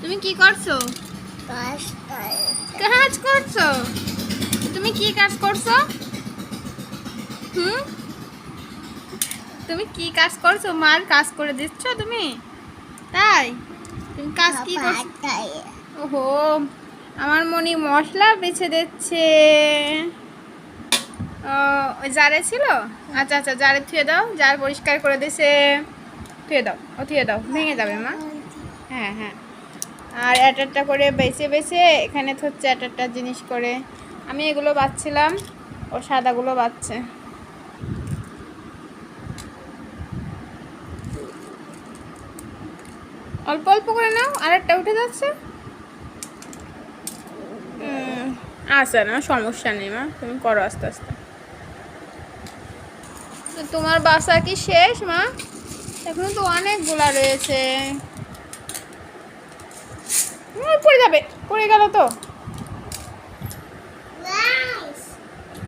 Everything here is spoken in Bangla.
তুমি কি করছো? কাজ করছো? তুমি কি কাজ করছো? তুমি কি কাজ করছো? মার কাজ করে দিচ্ছ তুমি? তাই তুমি কাজ কি করছো? ওহো, আমার মনি মশলা বেছে দিচ্ছে। ওই জারে ছিল? আচ্ছা আচ্ছা, জারে থুয়ে দাও, জার পরিষ্কার করে দিছে। থুয়ে দাও, ও থুয়ে দাও, ভেঙে যাবে মা। হ্যাঁ হ্যাঁ, আর একটা করে বেছে বেছে এখানে হচ্ছে একটা জিনিস করে। আমি এগুলো বাচ্ছিলাম, ও সাদাগুলো বাচ্ছে। অল্প অল্প করে নাও, আর একটা উঠে যাচ্ছে। আচ্ছা না, সমস্যা নেই মা, তুমি করো আস্তে আস্তে। তোমার বাসা কি শেষ মা? এখনো তো অনেকগুলা রয়েছে। পড়ে যাবে, পড়ে গেল তো।